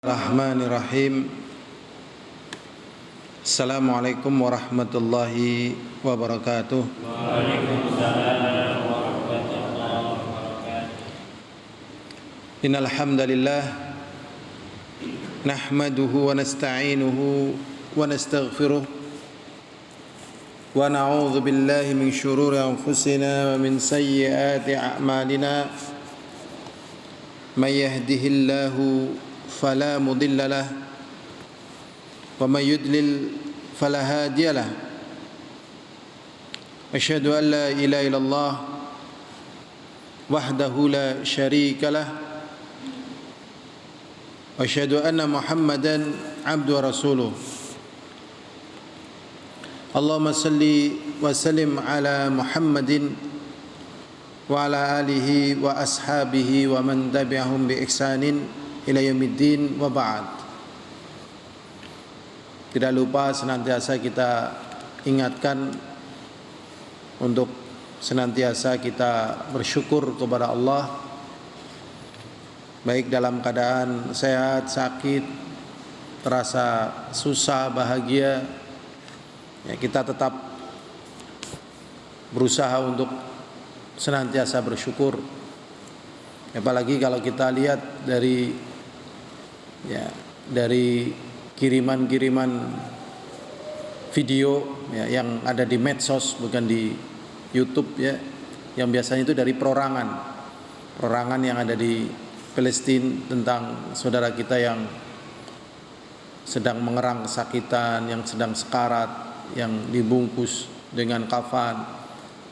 Bismillahirrahmanirrahim. Assalamualaikum warahmatullahi wabarakatuh. Waalaikumsalam warahmatullahi wabarakatuh. Innal hamdalillah nahmaduhu wa nasta'inuhu wa nastaghfiruh wa na'udzu billahi min shururi anfusina wa min sayyiati a'malina. May yahdihillahu فلا مضل له ومن يضلل فلا هادي له أشهد أن لا إله إلا الله وحده لا شريك له وأشهد أن محمدا عبده ورسوله اللهم صل وسلم على محمد وعلى آله وأصحابه ومن تبعهم بإحسان ila yaumiddin wa ba'd. Tidak lupa senantiasa kita ingatkan untuk senantiasa kita bersyukur kepada Allah, baik dalam keadaan sehat, sakit, terasa susah, bahagia, ya, kita tetap berusaha untuk senantiasa bersyukur. Apalagi kalau kita lihat dari kiriman-kiriman video yang ada di medsos, bukan di YouTube ya, yang biasanya itu dari perorangan yang ada di Palestina tentang saudara kita yang sedang mengerang kesakitan, yang sedang sekarat, yang dibungkus dengan kafan,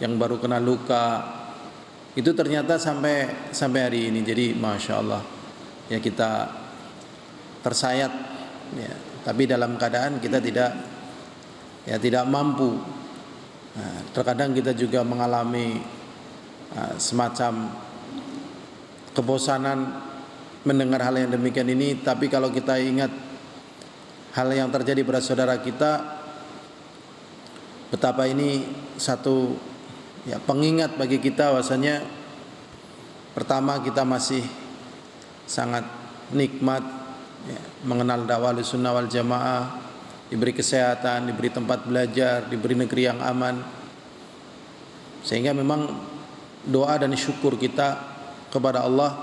yang baru kena luka. Itu ternyata sampai hari ini. Jadi masya Allah ya, kita tersayat ya, tapi dalam keadaan kita tidak mampu. Nah, terkadang kita juga mengalami semacam kebosanan mendengar hal yang demikian ini. Tapi kalau kita ingat hal yang terjadi pada saudara kita, betapa ini satu pengingat bagi kita bahwasanya pertama kita masih sangat nikmat mengenal dakwah Ahlussunnah wal Jamaah, diberi kesehatan, diberi tempat belajar, diberi negeri yang aman, sehingga memang doa dan syukur kita kepada Allah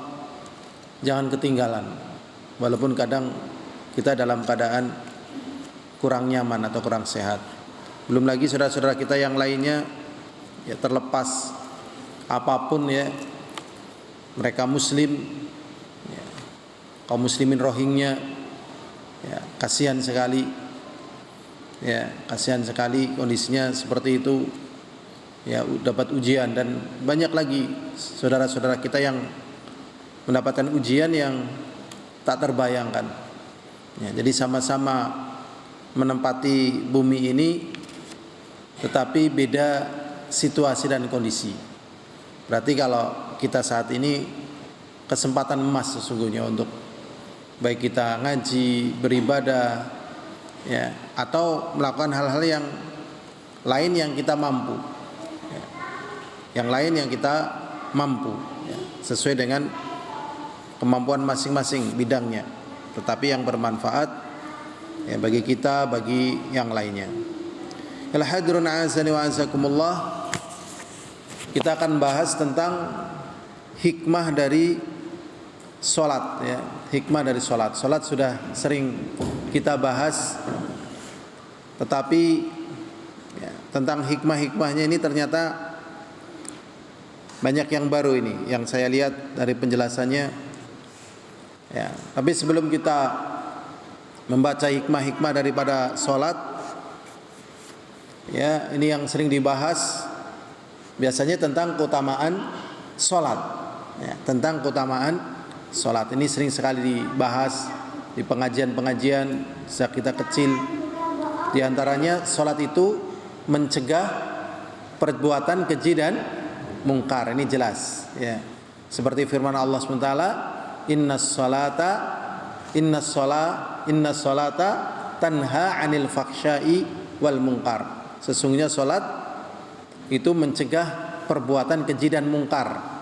jangan ketinggalan, walaupun kadang kita dalam keadaan kurang nyaman atau kurang sehat. Belum lagi saudara-saudara kita yang lainnya terlepas apapun mereka muslim, kaum muslimin Rohingya, kasihan sekali kondisinya seperti itu, dapat ujian. Dan banyak lagi saudara-saudara kita yang mendapatkan ujian yang tak terbayangkan. Jadi sama-sama menempati bumi ini, tetapi beda situasi dan kondisi. Berarti kalau kita saat ini kesempatan emas sesungguhnya untuk baik kita ngaji, beribadah, atau melakukan hal-hal yang lain yang kita mampu, sesuai dengan kemampuan masing-masing bidangnya, tetapi yang bermanfaat bagi kita, bagi yang lainnya. Al-hadirun a'azani wa a'azakumullah. Kita akan bahas tentang hikmah dari sholat hikmah dari sholat. Sholat sudah sering kita bahas, tetapi tentang hikmah-hikmahnya ini ternyata banyak yang baru ini yang saya lihat dari penjelasannya. Tapi sebelum kita membaca hikmah-hikmah daripada sholat, ini yang sering dibahas biasanya tentang keutamaan sholat. Tentang keutamaan sholat ini sering sekali dibahas di pengajian-pengajian sejak kita kecil. Di antaranya sholat itu mencegah perbuatan keji dan mungkar. Ini jelas seperti firman Allah SWT, innas sholata tanha 'anil fakhsya'i wal munkar. Sesungguhnya sholat itu mencegah perbuatan keji dan mungkar.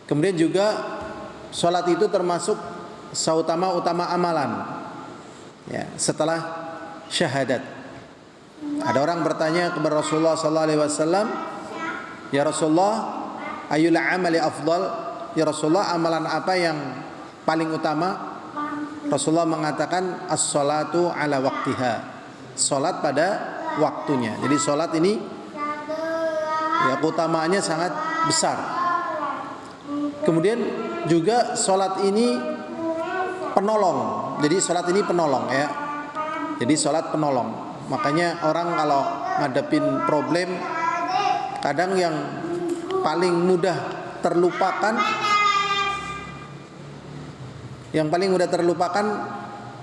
Kemudian juga sholat itu termasuk seutama-utama amalan ya setelah syahadat. Ada orang bertanya kepada Rasulullah sallallahu alaihi wasallam, "Ya Rasulullah, ayyul amali afdal?" Ya Rasulullah, amalan apa yang paling utama? Rasulullah mengatakan as-salatu ala waqtiha. Salat pada waktunya. Jadi salat ini ya keutamaannya sangat besar. Kemudian juga salat ini penolong. Jadi salat ini penolong ya. Jadi salat penolong. Makanya orang kalau ngadepin problem, kadang yang paling mudah terlupakan,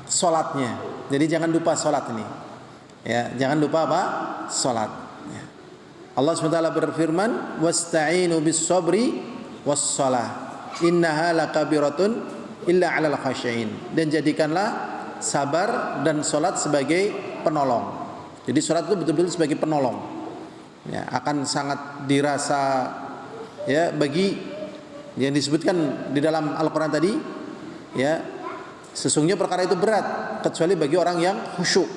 salatnya. Jadi jangan lupa salat ini. Ya, jangan lupa apa? Salat. Ya. Allah SWT berfirman, "Wasta'inu bis-sabri was-shalah. Innaha lakabiratun illa 'alal khashiyin." Dan jadikanlah sabar dan salat sebagai penolong. Jadi salat itu betul-betul sebagai penolong. Ya, akan sangat dirasa ya bagi yang disebutkan di dalam Al-Qur'an tadi ya, sesungguhnya perkara itu berat kecuali bagi orang yang khusyuk.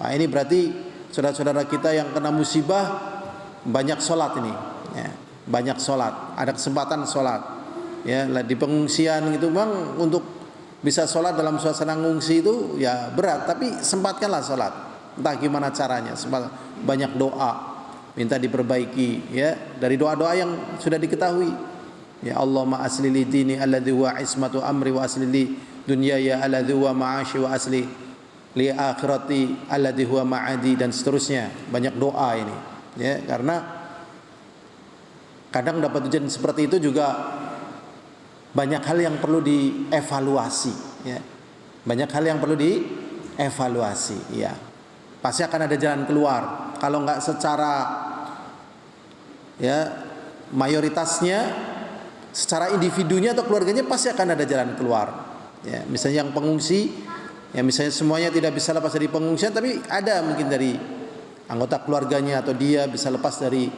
Wah, ini berarti saudara-saudara kita yang kena musibah banyak sholat ini ya, banyak sholat, ada kesempatan sholat ya. Di pengungsian gitu bang, untuk bisa sholat dalam suasana ngungsi itu ya berat, tapi sempatkanlah sholat, entah gimana caranya. Banyak doa, minta diperbaiki ya, dari doa-doa yang sudah diketahui ya. Allahumma asli li dini alladhi wa ismatu amri wa asli li dunyaya alladhi wa ma'ashi wa asli li akhirati alladhi huwa ma'adi, dan seterusnya. Banyak doa ini ya, karena kadang dapat ujian seperti itu juga banyak hal yang perlu dievaluasi ya. Banyak hal yang perlu dievaluasi ya. Pasti akan ada jalan keluar. Kalau enggak secara ya mayoritasnya, secara individunya atau keluarganya pasti akan ada jalan keluar ya. Misalnya yang pengungsi ya, misalnya semuanya tidak bisa lepas dari pengungsian, tapi ada mungkin dari anggota keluarganya atau dia bisa lepas dari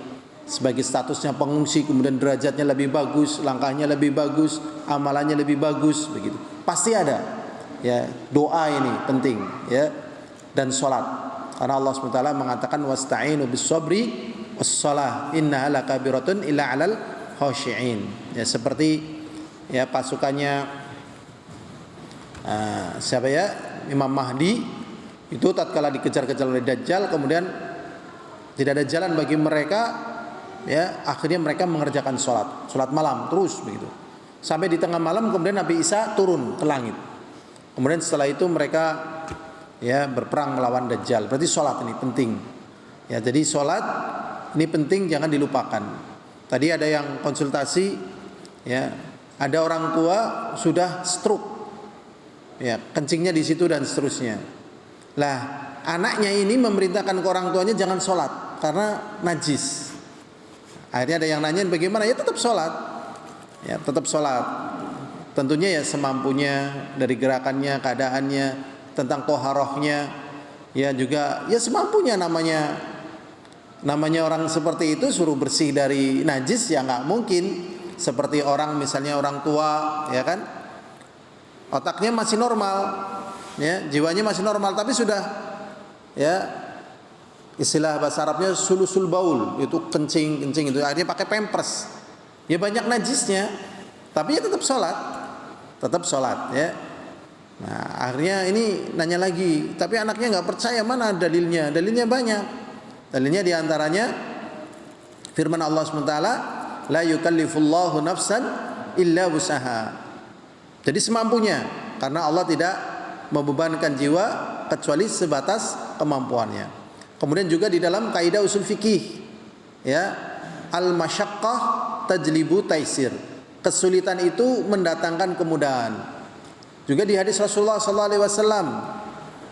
sebagai statusnya pengungsi, kemudian derajatnya lebih bagus, langkahnya lebih bagus, amalannya lebih bagus, begitu. Pasti ada. Ya, doa ini penting ya, dan salat. Karena Allah SWT mengatakan wasta'inu bis-sabri was-shalah innaha lakabiratun illa 'alal khashiyin. Ya, seperti ya pasukannya siapa ya? Imam Mahdi itu tatkala dikejar-kejar oleh Dajjal, kemudian tidak ada jalan bagi mereka ya, akhirnya mereka mengerjakan salat malam terus begitu. Sampai di tengah malam kemudian Nabi Isa turun ke langit. Kemudian setelah itu mereka ya berperang melawan Dajjal. Berarti salat ini penting. Ya, jadi salat ini penting, jangan dilupakan. Tadi ada yang konsultasi ya, ada orang tua sudah stroke. Ya, kencingnya di situ dan seterusnya. Lah, anaknya ini memerintahkan ke orang tuanya jangan sholat karena najis. Akhirnya ada yang nanyain bagaimana? Ya tetap sholat. Ya tetap sholat. Tentunya ya semampunya, dari gerakannya, keadaannya, tentang toharohnya. Ya juga ya semampunya, namanya orang seperti itu suruh bersih dari najis ya nggak mungkin. Seperti orang misalnya orang tua ya kan, otaknya masih normal ya, jiwanya masih normal, tapi sudah ya istilah bahasa Arabnya sulusul baul, itu kencing itu akhirnya pakai pampers ya, banyak najisnya, tapi ya tetap sholat ya. Nah akhirnya ini nanya lagi, tapi anaknya nggak percaya. Mana dalilnya banyak. Dalilnya diantaranya firman Allah SWT, la yukallifullahu nafsan illa wusaha. Jadi semampunya, karena Allah tidak membebankan jiwa kecuali sebatas kemampuannya. Kemudian juga di dalam kaidah usul fikih ya, al-masyaqqah tajlibu taisir. Kesulitan itu mendatangkan kemudahan. Juga di hadis Rasulullah sallallahu alaihi wasallam,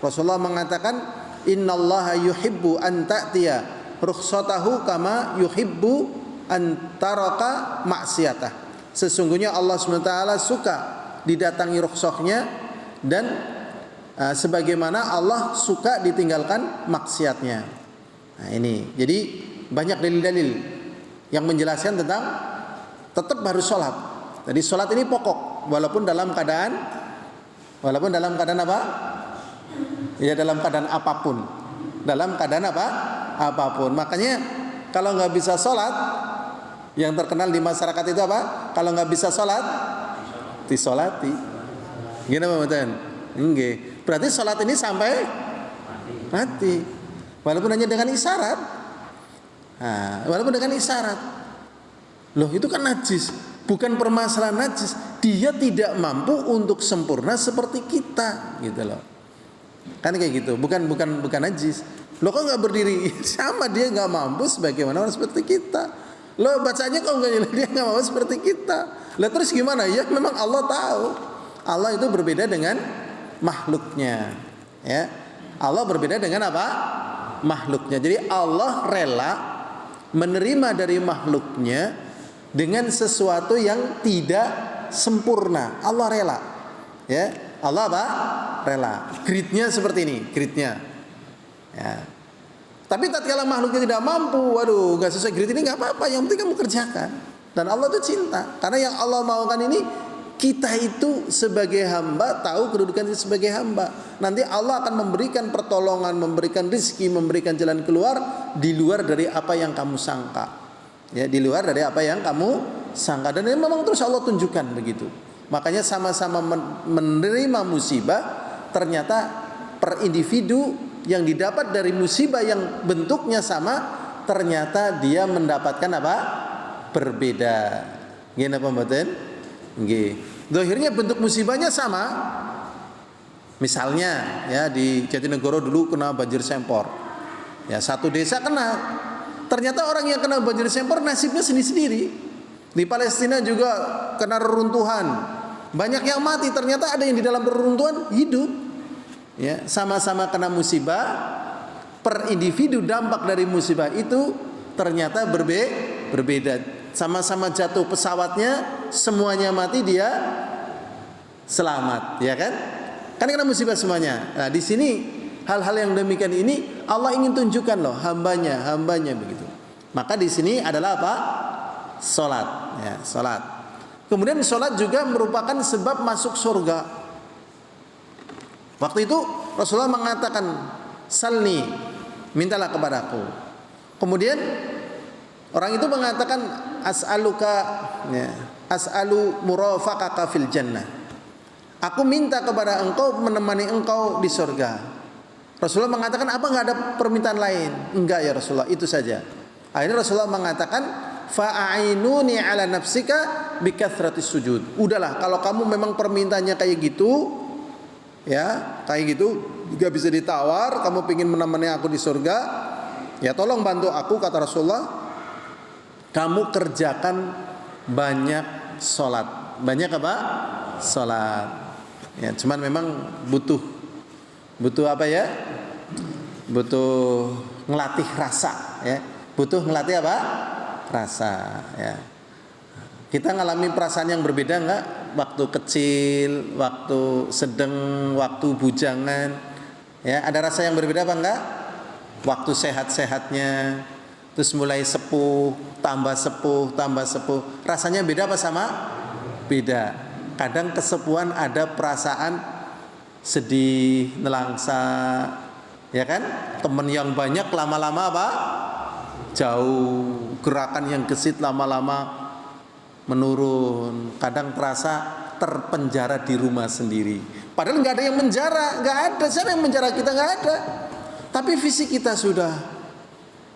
Rasulullah mengatakan, innallaha yuhibbu an ta'tiya rukhsatahu kama yuhibbu an taraka maksiatah. Sesungguhnya Allah SWT suka didatangi rukhsahnya, dan sebagaimana Allah suka ditinggalkan maksiatnya. Nah ini, jadi banyak dalil-dalil yang menjelaskan tentang tetap harus sholat. Jadi sholat ini pokok, walaupun dalam keadaan Walaupun dalam keadaan apa? Ya dalam keadaan apapun. Dalam keadaan apa? Apapun. Makanya kalau nggak bisa sholat, yang terkenal di masyarakat itu apa? Kalau nggak bisa sholat, disolati. Gini Pak Matan? Enggak. Berarti sholat ini sampai mati. Walaupun hanya dengan isyarat. Nah, walaupun dengan isyarat. Loh itu kan najis. Bukan permasalahan najis. Dia tidak mampu untuk sempurna seperti kita, gitu loh. Kan kayak gitu. Bukan najis. Loh kok nggak berdiri? Sama dia nggak mampu sebagaimana orang seperti kita. Loh bacanya kok nggak dia nggak mampu seperti kita. Lah terus gimana? Ya memang Allah tahu. Allah itu berbeda dengan makhluknya. Ya. Allah berbeda dengan apa? Makhluknya. Jadi Allah rela menerima dari makhluknya dengan sesuatu yang tidak sempurna. Allah rela. Ya. Allah apa? Rela. Gridnya seperti ini, gridnya. Ya. Tapi tatkala makhluknya tidak mampu, waduh, nggak sesuai grid ini nggak apa-apa. Yang penting kamu kerjakan. Dan Allah itu cinta. Karena yang Allah maukan ini kita itu sebagai hamba tahu kedudukan kita sebagai hamba. Nanti Allah akan memberikan pertolongan, memberikan rizki, memberikan jalan keluar di luar dari apa yang kamu sangka. Ya, di luar dari apa yang kamu sangka. Dan ini memang terus Allah tunjukkan begitu. Makanya sama-sama menerima musibah, ternyata per individu yang didapat dari musibah yang bentuknya sama, ternyata dia mendapatkan apa? Berbeda. Gini apa mboten? Nggih. Zahirnya bentuk musibahnya sama. Misalnya ya di Jatinegoro dulu kena banjir sempor. Ya satu desa kena. Ternyata orang yang kena banjir sempor nasibnya sendiri-sendiri. Di Palestina juga kena reruntuhan. Banyak yang mati, ternyata ada yang di dalam reruntuhan hidup. Ya, sama-sama kena musibah, per individu dampak dari musibah itu ternyata berbeda. Sama-sama jatuh pesawatnya, semuanya mati, dia selamat, ya kan? Kan kena musibah semuanya. Nah, di sini hal-hal yang demikian ini Allah ingin tunjukkan loh hambanya begitu. Maka di sini adalah apa? Salat, ya, salat. Kemudian salat juga merupakan sebab masuk surga. Waktu itu Rasulullah mengatakan, "Salni, mintalah kepadaku." Kemudian orang itu mengatakan, "As'aluka, ya, as'alu murafaqaka fil jannah." Aku minta kepada engkau menemani engkau di surga. Rasulullah mengatakan, "Apa enggak ada permintaan lain?" "Enggak ya Rasulullah, itu saja." Akhirnya Rasulullah mengatakan, "Fa'ainuni 'ala nafsika bikathratis sujud." Udahlah, kalau kamu memang permintaannya kayak gitu, ya kayak gitu juga bisa ditawar, kamu ingin menemani aku di surga, ya tolong bantu aku, kata Rasulullah, kamu kerjakan banyak sholat. Banyak apa? Sholat. Ya, cuman memang butuh apa ya? Butuh ngelatih rasa, ya. Butuh ngelatih apa? Rasa, ya. Kita ngalami perasaan yang berbeda enggak? Waktu kecil, waktu sedang, waktu bujangan. Ya, ada rasa yang berbeda apa enggak? Waktu sehat-sehatnya, terus mulai sepuh, tambah sepuh, tambah sepuh. Rasanya beda apa sama? Beda. Kadang kesepuhan ada perasaan sedih, nelangsa, ya kan? Teman yang banyak lama-lama apa? Jauh. Gerakan yang gesit lama-lama menurun. Kadang terasa terpenjara di rumah sendiri. Padahal nggak ada yang menjara, nggak ada. Siapa yang menjara kita? Nggak ada. Tapi fisik kita sudah,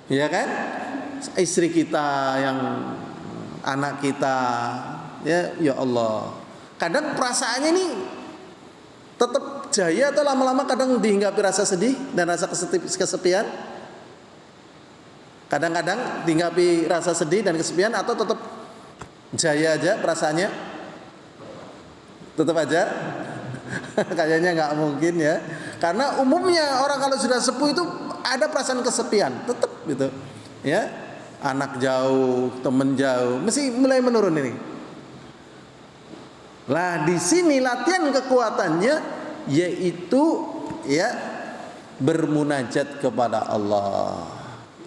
ya kan? Istri kita, yang anak kita, ya Allah. Kadang perasaannya ini tetap jaya atau lama-lama kadang dihinggapi rasa sedih dan rasa kesepian. Kadang-kadang dihinggapi rasa sedih dan kesepian, atau tetap jaya aja perasaannya? Tetap aja? Kayaknya nggak mungkin ya. Karena umumnya orang kalau sudah sepuh itu ada perasaan kesepian, tetap gitu. Ya, anak jauh, temen jauh, mesti mulai menurun ini. Lah di sini latihan kekuatannya yaitu ya bermunajat kepada Allah.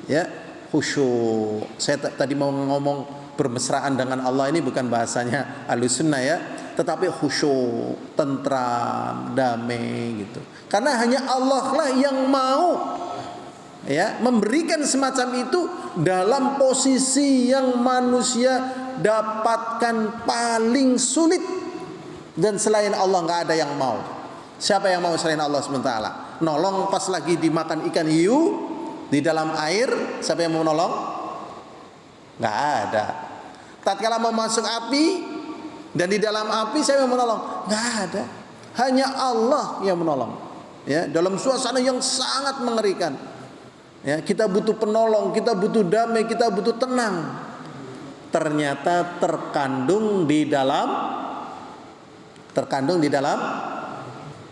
Ya, khusyuk. Saya tadi mau ngomong bermesraan dengan Allah, ini bukan bahasanya Ahlussunnah ya. tetapi khusyuk, tentram, damai gitu. Karena hanya Allah lah yang mau ya memberikan semacam itu dalam posisi yang manusia dapatkan paling sulit, dan selain Allah nggak ada yang mau. Siapa yang mau selain Allah SWT? Nolong pas lagi dimakan ikan hiu di dalam air, siapa yang mau nolong? Nggak ada. Tatkala mau masuk api dan di dalam api, siapa yang menolong? Nggak ada. Hanya Allah yang menolong. Ya, dalam suasana yang sangat mengerikan. Ya, kita butuh penolong, kita butuh damai, kita butuh tenang. Ternyata terkandung di dalam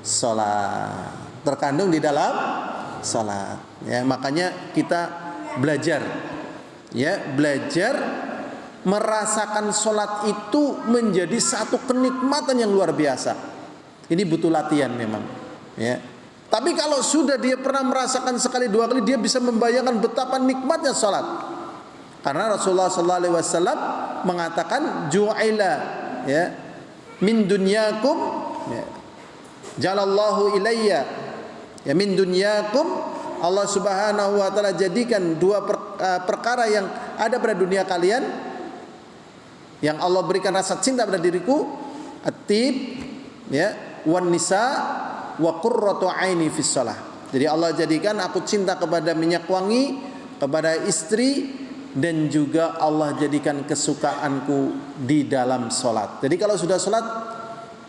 sholat. Terkandung di dalam sholat. Ya, makanya kita belajar. Ya, belajar merasakan sholat itu menjadi satu kenikmatan yang luar biasa. Ini butuh latihan memang. Ya. Tapi kalau sudah dia pernah merasakan sekali dua kali, dia bisa membayangkan betapa nikmatnya sholat. Karena Rasulullah SAW mengatakan ju'ila ya min dunyakum ya, jalallahu ilayya ya min dunyakum, Allah Subhanahu wa taala jadikan dua perkara yang ada pada dunia kalian, yang Allah berikan rasa cinta pada diriku, at-tib ya wan nisa wa qurratu aini fis shalah. Jadi Allah jadikan aku cinta kepada minyak wangi, kepada istri, dan juga Allah jadikan kesukaanku di dalam salat. Jadi kalau sudah salat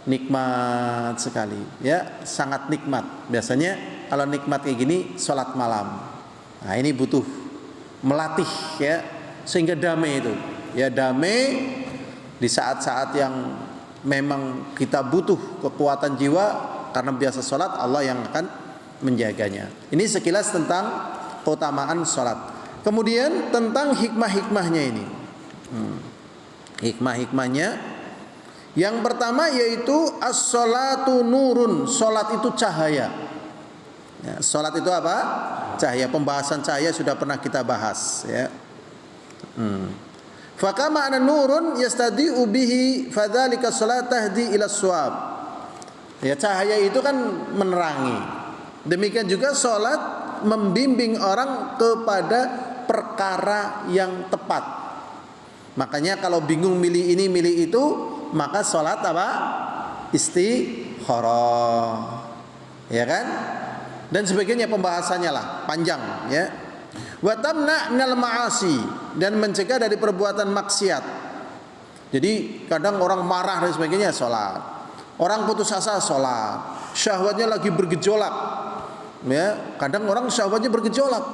nikmat sekali ya, sangat nikmat. Biasanya kalau nikmat kayak gini salat malam. Nah, ini butuh melatih ya sehingga damai itu. Ya, damai di saat-saat yang memang kita butuh kekuatan jiwa karena biasa sholat, Allah yang akan menjaganya. Ini sekilas tentang keutamaan sholat. Kemudian tentang hikmah-hikmahnya ini. Hikmah-hikmahnya yang pertama yaitu as-sholatu nurun. Sholat itu cahaya. Ya, sholat itu apa? Cahaya. Pembahasan cahaya sudah pernah kita bahas ya. Fakama ana nurun yastadi'u bihi fadzalika shalat tahdi ila shawab. Ya, cahaya itu kan menerangi. Demikian juga salat membimbing orang kepada perkara yang tepat. Makanya kalau bingung milih ini milih itu, maka salat apa? Istikharah. Ya kan? Dan sebagainya pembahasannya lah, panjang ya. Wa tamna minal ma'asi, dan mencegah dari perbuatan maksiat. Jadi kadang orang marah dan sebagainya salat. Orang putus asa salat. Syahwatnya lagi bergejolak. Ya, kadang orang syahwatnya bergejolak.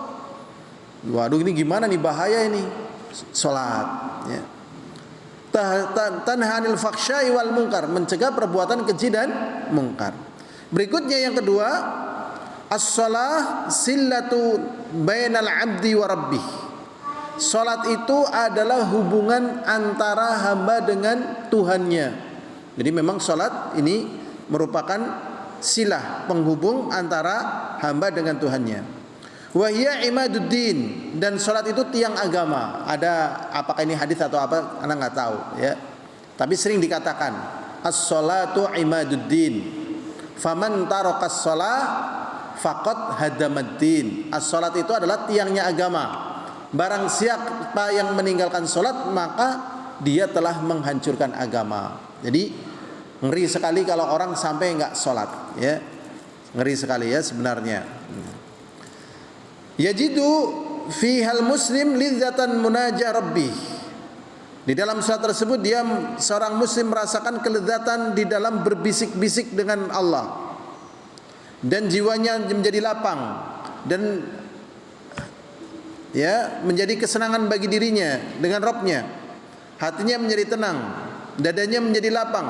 Waduh, ini gimana nih, bahaya ini. Salat ya. Tanhanil fakhsyai wal munkar, mencegah perbuatan keji dan mungkar. Berikutnya yang kedua, as-shalah sillatu bainal abdi wa rabbih. Salat itu adalah hubungan antara hamba dengan Tuhannya. Jadi memang salat ini merupakan silah, penghubung antara hamba dengan Tuhannya. Wa hiya imaduddin, dan salat itu tiang agama. Ada apakah ini hadis atau apa, Anda nggak tahu ya. Tapi sering dikatakan as-salatu imaduddin. Faman tarakas shalah faqad hadamaddin. As-salat itu adalah tiangnya agama. Barang siapa yang meninggalkan salat, maka dia telah menghancurkan agama. Jadi ngeri sekali kalau orang sampai enggak salat ya. Ngeri sekali ya sebenarnya. Yajidu fihal muslim lidzatan munajah rabbih. Di dalam salat tersebut dia seorang muslim merasakan kelezatan di dalam berbisik-bisik dengan Allah. Dan jiwanya menjadi lapang dan ya menjadi kesenangan bagi dirinya dengan Rabbnya. Hatinya menjadi tenang, dadanya menjadi lapang.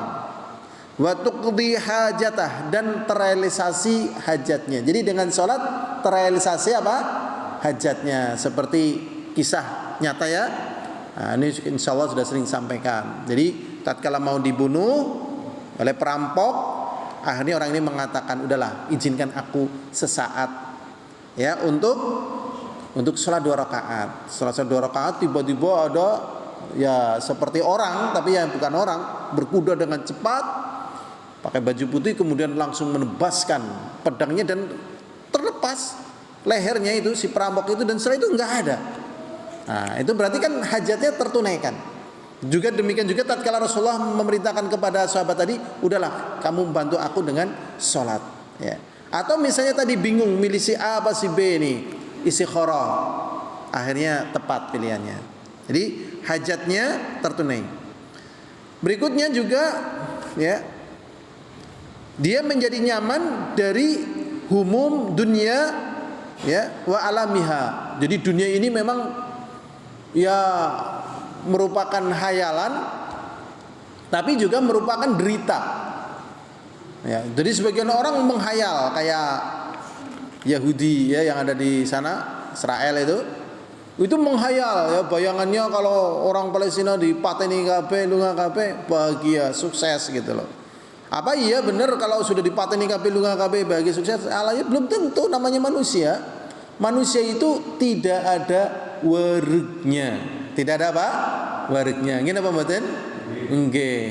Wa tuqdi hajatah, dan terrealisasi hajatnya. Jadi dengan salat terrealisasi apa? Hajatnya, seperti kisah nyata ya. Nah, ini insyaallah sudah sering sampaikan. Jadi tatkala mau dibunuh oleh perampok, akhirnya orang ini mengatakan, udahlah izinkan aku sesaat ya untuk sholat 2 rakaat. Sholat 2 rakaat tiba-tiba ada ya seperti orang tapi ya bukan orang, berkuda dengan cepat, pakai baju putih, kemudian langsung menebaskan pedangnya dan terlepas lehernya itu si perampok itu, dan setelah itu nggak ada. Nah, itu berarti kan hajatnya tertunaikan. Juga demikian juga tatkala Rasulullah memerintahkan kepada sahabat tadi, udahlah kamu bantu aku dengan sholat, ya. Atau misalnya tadi bingung milih si A apa si B nih, istikharah, akhirnya tepat pilihannya. Jadi hajatnya tertunai. Berikutnya juga, ya, dia menjadi nyaman dari humum dunia, ya, wa alamiha. Jadi dunia ini memang ya merupakan hayalan, tapi juga merupakan derita. Ya, jadi sebagian orang menghayal kayak Yahudi ya yang ada di sana, Israel itu menghayal ya, bayangannya kalau orang Palestina dipateni kabeh, lunga kabeh, bahagia, sukses gitu loh. Apa iya benar kalau sudah dipateni kabeh, lunga kabeh, bahagia, sukses? Alahnya belum tentu, namanya manusia. Manusia itu tidak ada warugnya. Tidak ada apa? Warugnya. Ngene apa mboten? Nggih.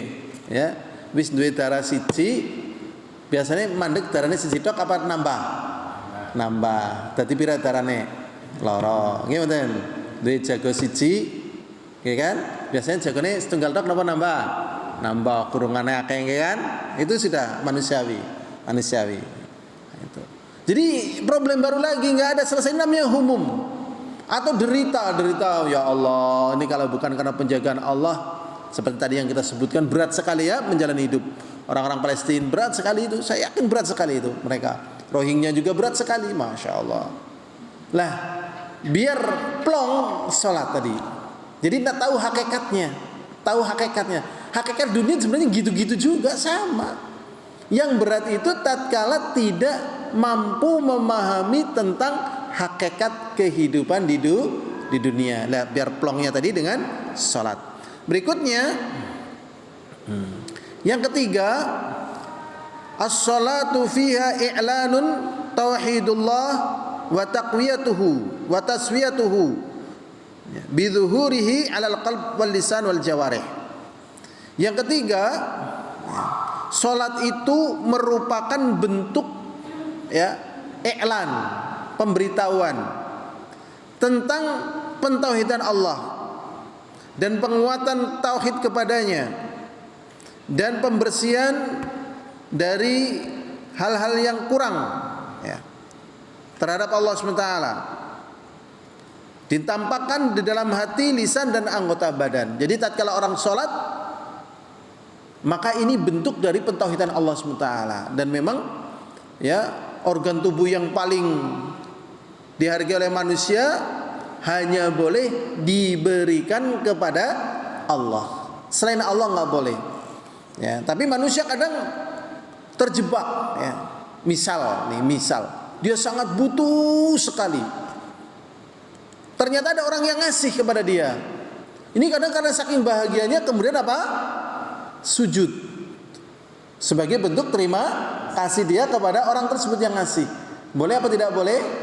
Ya. Wis duwe darah siji, biasanya mandek darahnya siji tok apa nambah? Nambah. Dadi pira darahne? Loro. Nggih mboten? Duwe jago siji, nggih kan? Biasanya jagone setunggal tok napa nambah? Nambah, kurungane akeh nggih kan? Itu sudah manusiawi. Manusiawi. Itu. Jadi problem baru lagi, enggak ada selesai, namanya humum. Atau derita, ya Allah, ini kalau bukan karena penjagaan Allah, seperti tadi yang kita sebutkan, berat sekali ya menjalani hidup. Orang-orang Palestina berat sekali itu, saya yakin berat sekali itu mereka. Rohingya juga berat sekali, Masya Allah. Lah, biar plong sholat tadi. Jadi tidak tahu hakikatnya. Tahu hakikatnya. Hakikat dunia sebenarnya gitu-gitu juga, sama. Yang berat itu tatkala tidak mampu memahami tentang hakikat kehidupan di dunia. Nah, biar plongnya tadi dengan salat. Berikutnya, yang ketiga, as-salatu fiha i'lanun tauhidullah wa taqwiyatuhu wa taswiyatuhu bidzuhurihi 'alal qalb wal lisan wal jawarih. Yang ketiga, salat itu merupakan bentuk, ya, i'lan, pemberitahuan tentang pentauhidan Allah dan penguatan tauhid kepadanya dan pembersihan dari hal-hal yang kurang, ya, terhadap Allah SWT, ditampakkan di dalam hati, lisan dan anggota badan. Jadi tatkala orang sholat, maka ini bentuk dari pentauhidan Allah SWT. Dan memang, ya, organ tubuh yang paling dihargai oleh manusia hanya boleh diberikan kepada Allah. Selain Allah nggak boleh. Ya, tapi manusia kadang terjebak. Ya. Misal dia sangat butuh sekali. Ternyata ada orang yang ngasih kepada dia. Ini kadang karena saking bahagianya kemudian apa? Sujud. Sebagai bentuk terima kasih dia kepada orang tersebut yang ngasih. Boleh apa tidak boleh?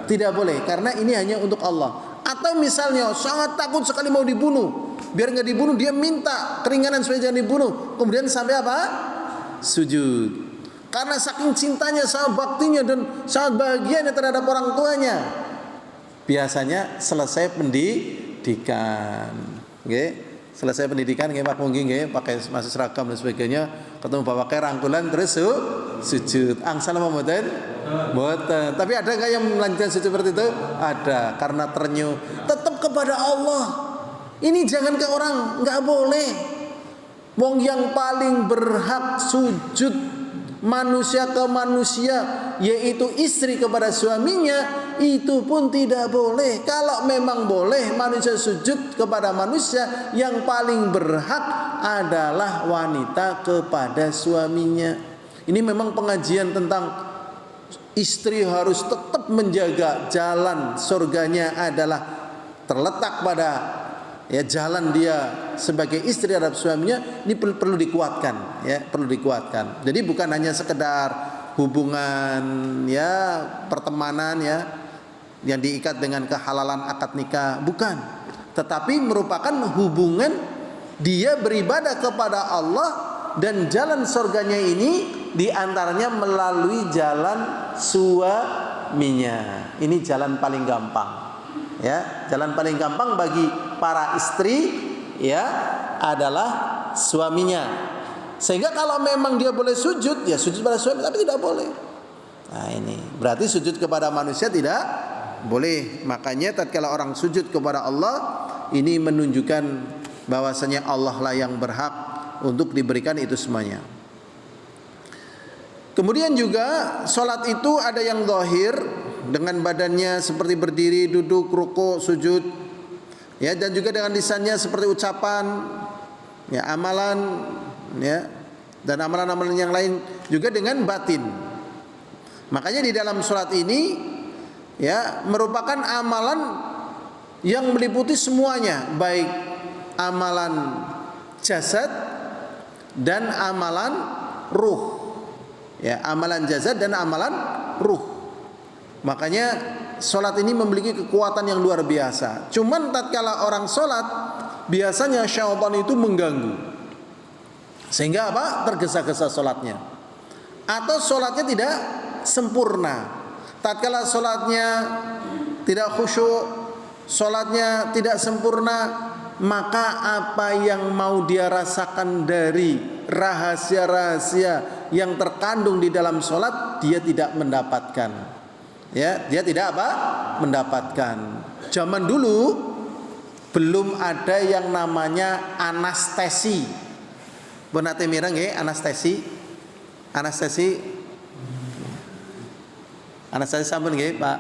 Tidak boleh, karena ini hanya untuk Allah. Atau misalnya sangat takut sekali mau dibunuh, biar nggak dibunuh dia minta keringanan supaya jangan dibunuh. Kemudian sampai apa? Sujud. Karena saking cintanya, sangat baktinya dan sangat bahagianya terhadap orang tuanya. Biasanya selesai pendidikan, okay? Selesai pendidikan nggih Pak Munggi nggih pakai masih seragam dan sebagainya, ketemu bapak rangkulan terus sujud. Angsal apa mboten? Mboten. Tapi ada enggak yang melanjutkan sujud seperti itu? Ada, karena ternyuh tetap kepada Allah. Ini jangan ke orang, enggak boleh. Wong yang paling berhak sujud manusia ke manusia, yaitu istri kepada suaminya, itu pun tidak boleh. Kalau memang boleh manusia sujud kepada manusia, yang paling berhak adalah wanita kepada suaminya. Ini memang pengajian tentang istri harus tetap menjaga jalan surganya adalah terletak pada, ya, jalan dia sebagai istri terhadap suaminya. Ini perlu dikuatkan, ya, perlu dikuatkan. Jadi bukan hanya sekedar hubungan, ya, pertemanan, ya, yang diikat dengan kehalalan akad nikah, bukan. tetapi merupakan hubungan dia beribadah kepada Allah, dan jalan surganya ini diantaranya melalui jalan suaminya. Ini jalan paling gampang, ya. Jalan paling gampang bagi para istri, ya, adalah suaminya. Sehingga kalau memang dia boleh sujud, ya sujud pada suami, tapi tidak boleh. Nah, ini berarti sujud kepada manusia tidak boleh. Makanya tatkala orang sujud kepada Allah, ini menunjukkan bahwasanya Allah lah yang berhak untuk diberikan itu semuanya. Kemudian juga salat itu ada yang zahir dengan badannya seperti berdiri, duduk, rukuk, sujud, ya, dan juga dengan lisannya seperti ucapan, ya, amalan, ya, dan amalan-amalan yang lain juga dengan batin. Makanya di dalam salat ini, ya, merupakan amalan yang meliputi semuanya, baik amalan jasad dan amalan ruh. Ya, amalan jasad dan amalan ruh. Makanya salat ini memiliki kekuatan yang luar biasa. Cuman tatkala orang salat, biasanya syaitan itu mengganggu. Sehingga apa? Tergesa-gesa salatnya. Atau salatnya tidak sempurna. Tatkala salatnya tidak khusyuk, salatnya tidak sempurna, maka apa yang mau dia rasakan dari rahasia-rahasia yang terkandung di dalam salat, dia tidak mendapatkan. Ya, dia tidak apa? Mendapatkan. Zaman dulu belum ada yang namanya anestesi. Bonate mireng nggih, anestesi. Anestesi. Anestesi sampun nggih, Pak?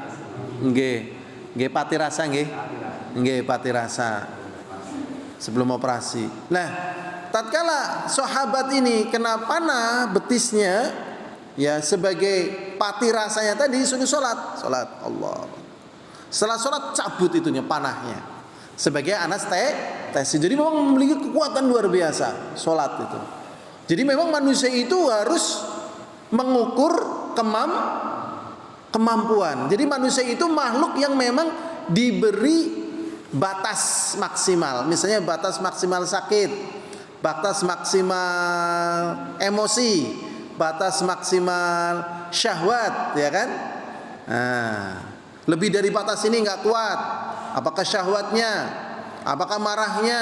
Nggih. Nggih pati rasa nggih. Nggih pati rasa. Sebelum operasi. Nah, tatkala sahabat ini kena panah betisnya, ya, sebagai pati rasanya tadi suruh salat Allah. Setelah salat cabut itunya panahnya sebagai anestesi. Jadi memang memiliki kekuatan luar biasa salat itu. Jadi memang manusia itu harus mengukur kemampuan. Jadi manusia itu makhluk yang memang diberi batas maksimal. Misalnya batas maksimal sakit, batas maksimal emosi, batas maksimal syahwat, ya kan? Nah, lebih dari batas ini nggak kuat. Apakah syahwatnya, apakah marahnya,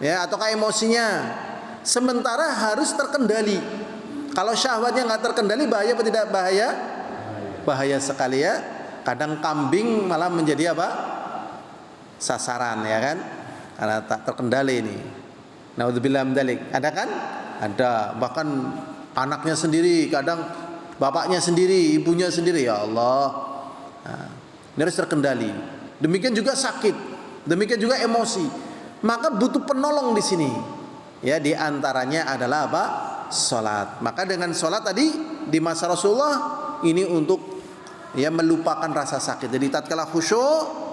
ya, ataukah emosinya? Sementara harus terkendali. Kalau syahwatnya nggak terkendali, bahaya atau tidak bahaya? Bahaya sekali, ya. Kadang kambing malah menjadi apa? Sasaran, ya kan? Karena tak terkendali ini. Naudzubillah min dzalik. Ada kan? Ada. Bahkan anaknya sendiri, kadang bapaknya sendiri, ibunya sendiri, ya Allah. Nah, ini harus terkendali. Demikian juga sakit, demikian juga emosi. Maka butuh penolong di sini. Ya, di antaranya adalah apa? Salat. Maka dengan salat tadi di masa Rasulullah ini untuk, ya, melupakan rasa sakit. Jadi tatkala khusyuk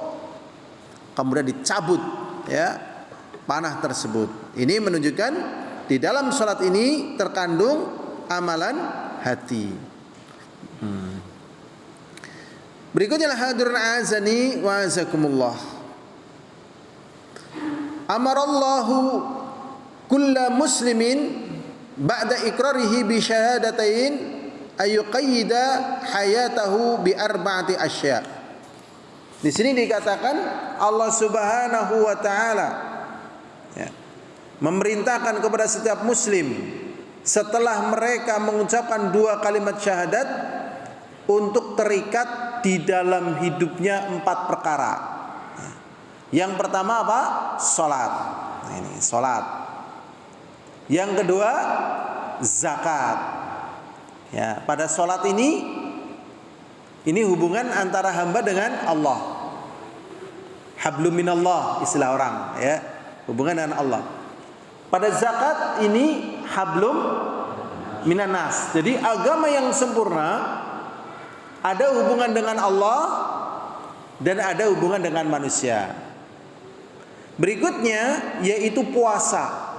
kemudian dicabut, ya, panah tersebut. Ini menunjukkan di dalam salat ini terkandung amalan hati. Berikutnya hadirin azani wa azakumullah. Amarallahu kulla muslimin ba'da iqrarihi bi syahadatain ayyuqayyida hayatahu bi arba'ati asya'. Di sini dikatakan Allah Subhanahu wa taala, ya, memerintahkan kepada setiap muslim setelah mereka mengucapkan 2 kalimat syahadat untuk terikat di dalam hidupnya 4 perkara. Yang pertama apa? Salat. Nah, ini salat. Yang kedua zakat. Ya, pada salat ini hubungan antara hamba dengan Allah. Hablum minallah istilah orang, ya. Hubungan dengan Allah. Pada zakat ini hablum minanas. Jadi agama yang sempurna ada hubungan dengan Allah dan ada hubungan dengan manusia. Berikutnya yaitu puasa.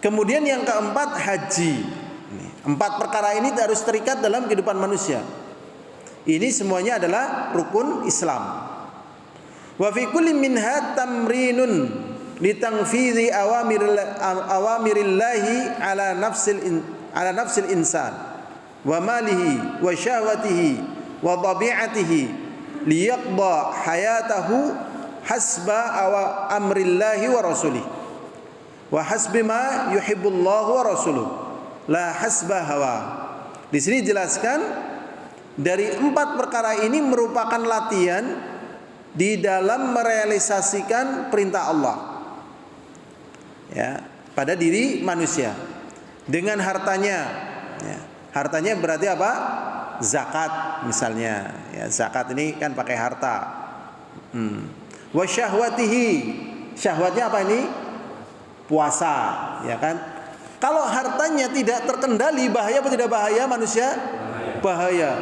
Kemudian yang keempat haji. 4 perkara ini harus terikat dalam kehidupan manusia. Ini semuanya adalah rukun Islam. Wa fi kulli minha tamrinun litanfidhi awamirillahi ala nafsil insan wa malihi wa syahwatihi wa tabi'atihi liyaqda hayatahu hasba amrillahi wa rasulih wa hasbi ma yuhibbullahu wa rasuluh la hasba hawa. Di sini jelaskan dari 4 perkara ini merupakan latihan di dalam merealisasikan perintah Allah ya pada diri manusia dengan hartanya ya. Hartanya berarti apa? Zakat misalnya ya, zakat ini kan pakai harta. Wa syahwatihi, syahwatnya apa ini? Puasa ya kan. Kalau hartanya tidak terkendali, bahaya apa tidak bahaya manusia? Bahaya.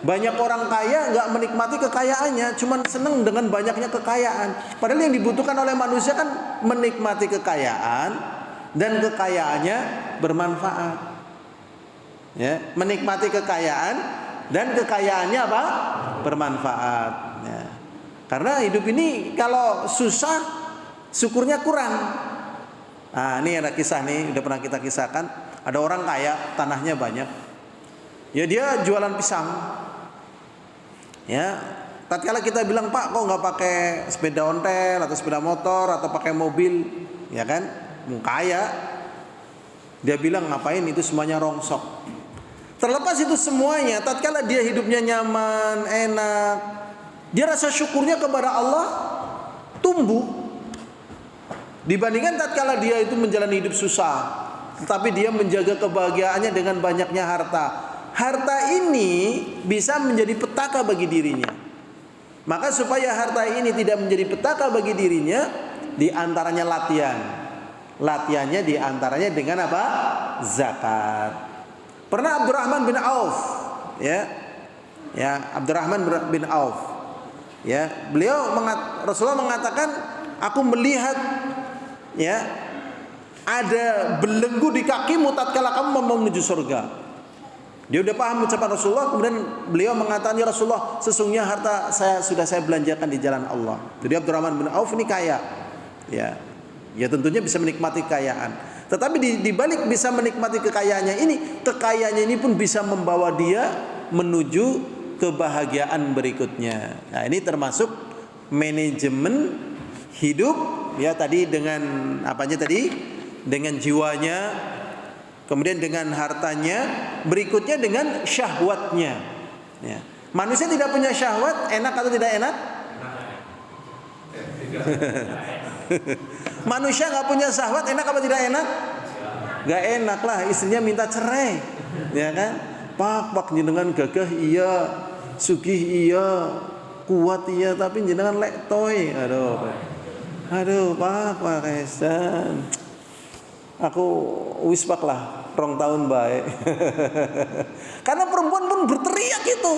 Banyak orang kaya nggak menikmati kekayaannya, cuman seneng dengan banyaknya kekayaan. Padahal yang dibutuhkan oleh manusia kan menikmati kekayaan dan kekayaannya bermanfaat. Ya, menikmati kekayaan dan kekayaannya apa? Bermanfaat. Ya. Karena hidup ini kalau susah, syukurnya kurang. Nah, ini ada kisah nih, udah pernah kita kisahkan. Ada orang kaya, tanahnya banyak. Ya dia jualan pisang. Ya, tatkala kita bilang, "Pak, kok nggak pakai sepeda ontel atau sepeda motor atau pakai mobil?" Ya kan? Kaya. Dia bilang, "Ngapain itu semuanya rongsok." Terlepas itu semuanya, tatkala dia hidupnya nyaman, enak, dia rasa syukurnya kepada Allah tumbuh. Dibandingkan tatkala dia itu menjalani hidup susah, tetapi dia menjaga kebahagiaannya dengan banyaknya harta. Harta ini bisa menjadi petaka bagi dirinya. Maka supaya harta ini tidak menjadi petaka bagi dirinya, di antaranya latihan. Latihannya di antaranya dengan apa? Zakat. Pernah Abdurrahman bin Auf, ya Abdurrahman bin Auf, ya Rasulullah mengatakan, aku melihat ya ada belenggu di kakimu tatkala kamu mau menuju surga. Dia udah paham ucapan Rasulullah, kemudian beliau mengatakan, ya Rasulullah, sesungguhnya harta sudah saya belanjakan di jalan Allah. Jadi Abdurrahman bin Auf ini kaya, ya tentunya bisa menikmati kekayaan. Tetapi di balik bisa menikmati kekayaannya ini, kekayaannya ini pun bisa membawa dia menuju kebahagiaan berikutnya. Nah, ini termasuk manajemen hidup ya tadi dengan apanya tadi? Dengan jiwanya, kemudian dengan hartanya, berikutnya dengan syahwatnya. Ya. Manusia tidak punya syahwat, enak atau tidak enak? Manusia nggak punya syahwat, enak apa tidak enak? Gak enak lah, istrinya minta cerai, ya kan? Pak jenengan gagah iya, sugih iya, kuat iya, tapi jenengan lektoy. Aduh Pak Kaisan, aku wis pak lah, 2 tahun baik. Karena perempuan pun berteriak itu.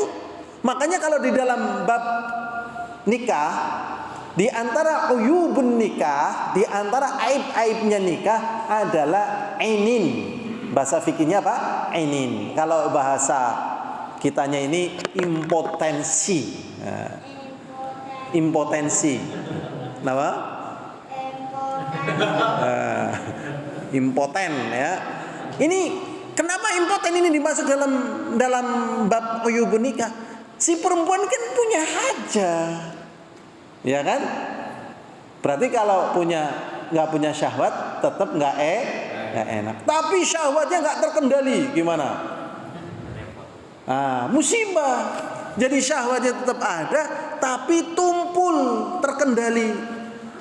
Makanya kalau di dalam bab nikah, di antara uyubun nikah, di antara aib-aibnya nikah adalah ainin. Bahasa fikihnya apa? Ainin. Kalau bahasa kitanya ini impotensi. Nah, impotensi. Kenapa? Impoten ya. Ini kenapa impoten ini dimasuk dalam bab uyubun nikah? Si perempuan kan punya hajat. Ya kan? Berarti kalau nggak punya syahwat tetap nggak enak. Tapi syahwatnya nggak terkendali, gimana? Musibah. Jadi syahwatnya tetap ada, tapi tumpul terkendali,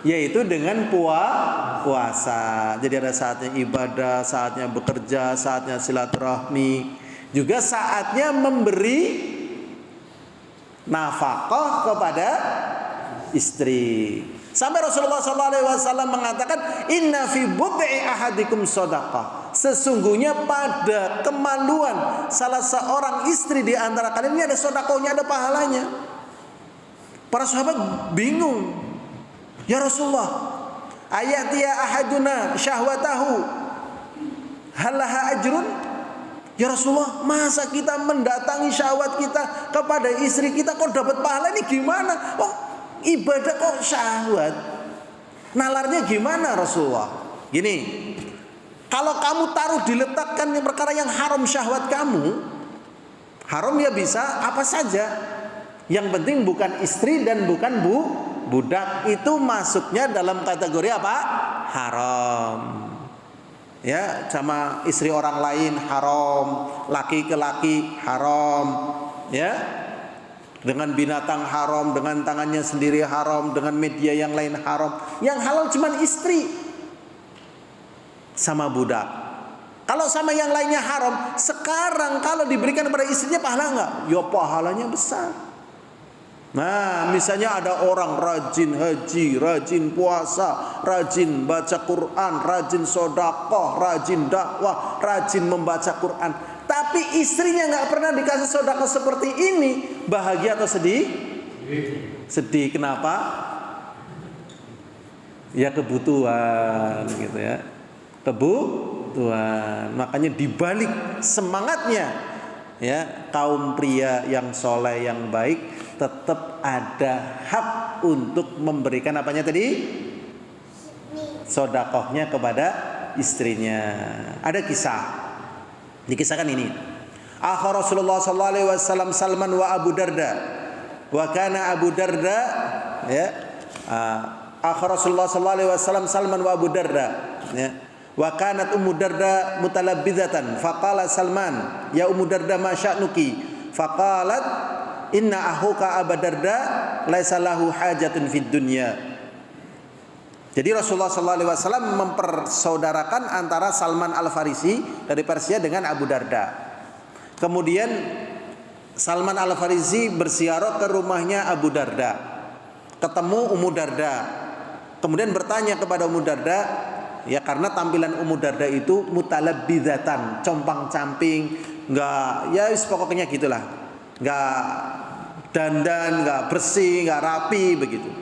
yaitu dengan puasa. Jadi ada saatnya ibadah, saatnya bekerja, saatnya silaturahmi, juga saatnya memberi nafkah kepada istri. Sampai Rasulullah SAW mengatakan, Inna fi bud'i ahadikum shadaqah. Sesungguhnya pada kemaluan salah seorang istri di antara kalian ini ada sedekahnya, ada pahalanya. Para sahabat bingung. Ya Rasulullah, ayatiya ahaduna syahwatahu halaha ajrun? Ya Rasulullah, masa kita mendatangi syahwat kita kepada istri kita kok dapat pahala, ini gimana? Oh, Ibadah kok syahwat? Nalarnya gimana Rasulullah? Gini, kalau kamu taruh diletakkan perkara yang haram syahwat kamu, haram ya bisa apa saja. Yang penting bukan istri dan bukan budak. Itu masuknya dalam kategori apa? Haram. Ya, sama istri orang lain haram, laki ke laki haram, ya. Dengan binatang haram, dengan tangannya sendiri haram, dengan media yang lain haram. Yang halal cuma istri sama budak. Kalau sama yang lainnya haram, sekarang kalau diberikan kepada istrinya pahala enggak? Ya pahalanya besar. Nah, misalnya ada orang rajin haji, rajin puasa, rajin baca Quran, rajin sedekah, rajin dakwah, rajin membaca Quran, tapi istrinya nggak pernah dikasih sedekah seperti ini, bahagia atau sedih? Sedih. Kenapa? Ya kebutuhan gitu ya. Kebutuhan. Makanya dibalik semangatnya ya, kaum pria yang soleh yang baik tetap ada hak untuk memberikan apanya tadi? Sodakohnya kepada istrinya. Ada kisah. Dikisahkan ini. Akhir Rasulullah sallallahu alaihi wasallam Salman wa Abu Darda. Wa kana Abu Darda ya. Akhir Rasulullah sallallahu alaihi wasallam Salman wa Abu Darda ya. Wa kanat Ummu Darda mutalabbizatan faqala Salman ya Ummu Darda ma sya'nuki faqalat inna ahuka Abu Darda laisa lahu hajatun fid dunya. Jadi Rasulullah sallallahu alaihi wasallam mempersaudarakan antara Salman Al-Farisi dari Persia dengan Abu Darda. Kemudian Salman Al-Farisi berziarah ke rumahnya Abu Darda. Ketemu Ummu Darda. Kemudian bertanya kepada Ummu Darda, ya karena tampilan Ummu Darda itu mutalabbizatan, compang-camping, enggak ya pokoknya gitulah. Enggak dandan, enggak bersih, enggak rapi begitu.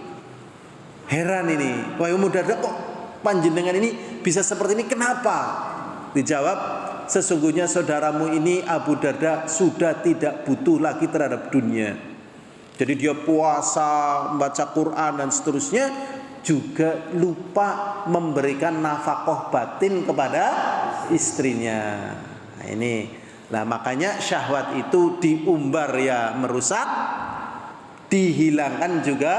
Heran ini, wahai Ummu Darda kok panjenengan ini bisa seperti ini, kenapa? Dijawab, sesungguhnya saudaramu ini Abu Darda sudah tidak butuh lagi terhadap dunia. Jadi dia puasa, membaca Quran dan seterusnya, juga lupa memberikan nafkah batin kepada istrinya. Nah ini, nah makanya syahwat itu diumbar ya merusak, dihilangkan juga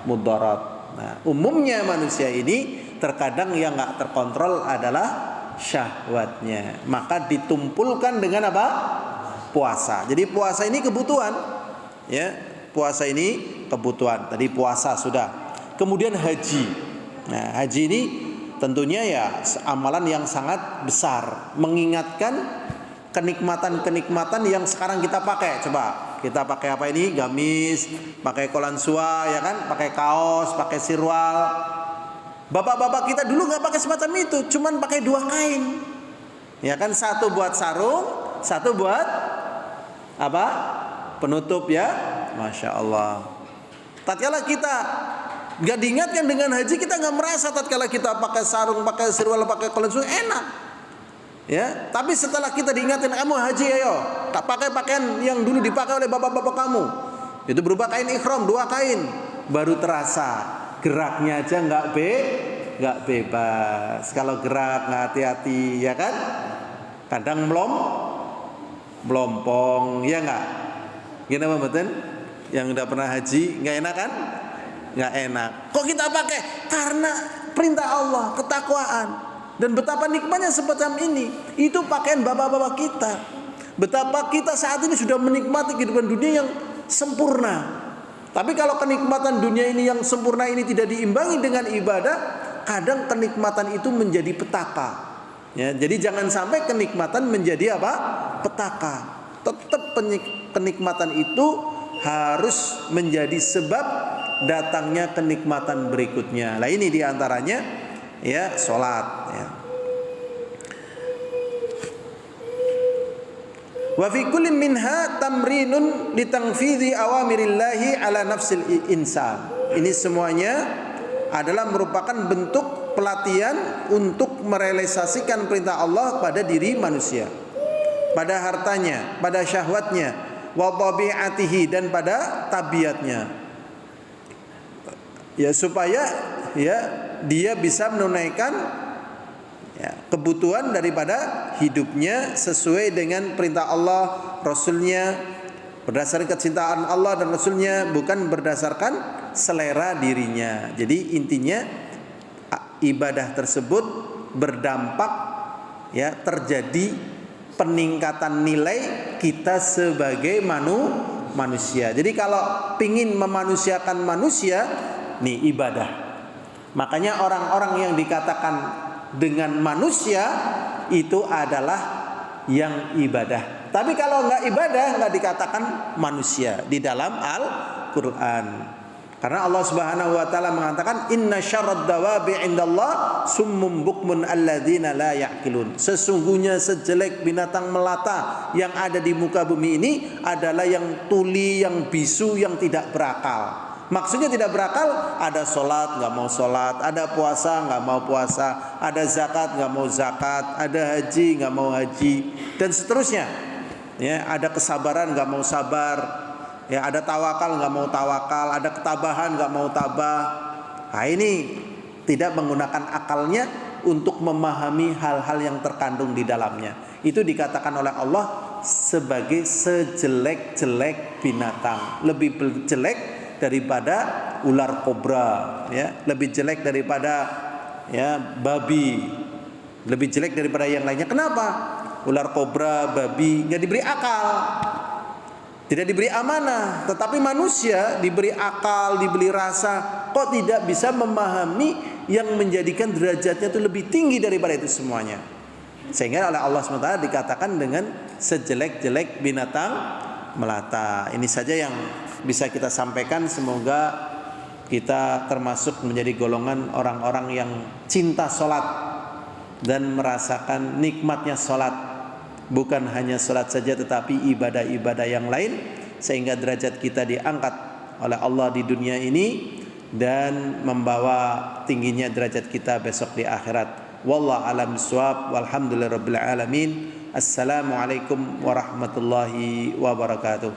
mudarat. Nah umumnya manusia ini terkadang yang nggak terkontrol adalah syahwatnya, maka ditumpulkan dengan apa? Puasa. Jadi puasa ini kebutuhan, ya puasa ini kebutuhan. Tadi puasa sudah. Kemudian haji. Nah, haji ini tentunya ya amalan yang sangat besar, mengingatkan kenikmatan-kenikmatan yang sekarang kita pakai. Coba kita pakai apa ini? Gamis, pakai kolansua, ya kan? Pakai kaos, pakai sirwal. Bapak-bapak kita dulu nggak pakai semacam itu, cuman pakai 2 kain. Ya kan, satu buat sarung, satu buat apa? Penutup ya. Masya Allah. Tatkala kita nggak diingatkan dengan haji, kita nggak merasa tatkala kita pakai sarung, pakai sirwal, pakai kolansua enak. Ya, tapi setelah kita diingatkan, kamu haji ayo, tak pakai pakaian yang dulu dipakai oleh bapak-bapak kamu. Itu berupa kain ikhram 2 kain, baru terasa geraknya aja nggak bebas. Kalau gerak nggak hati-hati, ya kan? Kadang melompong, ya nggak? Gimana betul? Yang udah pernah haji nggak enak kan? Nggak enak. Kok kita pakai? Karena perintah Allah, ketakwaan. Dan betapa nikmatnya semacam ini. Itu pakaian bapak-bapak kita. Betapa kita saat ini sudah menikmati kehidupan dunia yang sempurna. Tapi kalau kenikmatan dunia ini yang sempurna ini tidak diimbangi dengan ibadah, kadang kenikmatan itu menjadi petaka. Ya, jadi jangan sampai kenikmatan menjadi apa? Petaka. Tetap kenikmatan itu harus menjadi sebab datangnya kenikmatan berikutnya. Nah ini diantaranya ya sholat. Ya. Wa fi kulli minha tamrinun litanfidhi awamirillahi ala nafsil insan. Ini semuanya adalah merupakan bentuk pelatihan untuk merealisasikan perintah Allah pada diri manusia, pada hartanya, pada syahwatnya, wa tabi'atihi, dan pada tabiatnya. ya supaya ya dia bisa menunaikan ya, kebutuhan daripada hidupnya sesuai dengan perintah Allah, Rasulnya, berdasarkan kecintaan Allah dan Rasulnya, bukan berdasarkan selera dirinya. Jadi intinya ibadah tersebut berdampak ya terjadi peningkatan nilai kita sebagai manusia. Jadi kalau pingin memanusiakan manusia, nih ibadah. Makanya orang-orang yang dikatakan dengan manusia itu adalah yang ibadah. Tapi kalau nggak ibadah nggak dikatakan manusia di dalam Al-Quran. Karena Allah Subhanahu wa taala mengatakan inna syarrad dawabi indallah summum bukmun alladzina la ya'qilun. Sesungguhnya sejelek binatang melata yang ada di muka bumi ini adalah yang tuli, yang bisu, yang tidak berakal. Maksudnya tidak berakal, ada sholat nggak mau sholat, ada puasa nggak mau puasa, ada zakat nggak mau zakat, ada haji nggak mau haji, dan seterusnya. Ya, ada kesabaran nggak mau sabar, ya ada tawakal nggak mau tawakal, ada ketabahan nggak mau tabah. Nah ini tidak menggunakan akalnya untuk memahami hal-hal yang terkandung di dalamnya. Itu dikatakan oleh Allah sebagai sejelek-jelek binatang, lebih jelek daripada ular kobra, ya lebih jelek daripada ya babi, lebih jelek daripada yang lainnya. Kenapa? Ular kobra, babi nggak diberi akal, tidak diberi amanah, tetapi manusia diberi akal, diberi rasa, kok tidak bisa memahami yang menjadikan derajatnya itu lebih tinggi daripada itu semuanya. Sehingga oleh Allah SWT dikatakan dengan sejelek-jelek binatang melata. Ini saja yang bisa kita sampaikan. Semoga kita termasuk menjadi golongan orang-orang yang cinta sholat dan merasakan nikmatnya sholat. Bukan hanya sholat saja tetapi ibadah-ibadah yang lain, sehingga derajat kita diangkat oleh Allah di dunia ini dan membawa tingginya derajat kita besok di akhirat. Wallahu a'lam bishawab. Walhamdulillahirabbil alamin. Assalamualaikum warahmatullahi wabarakatuh.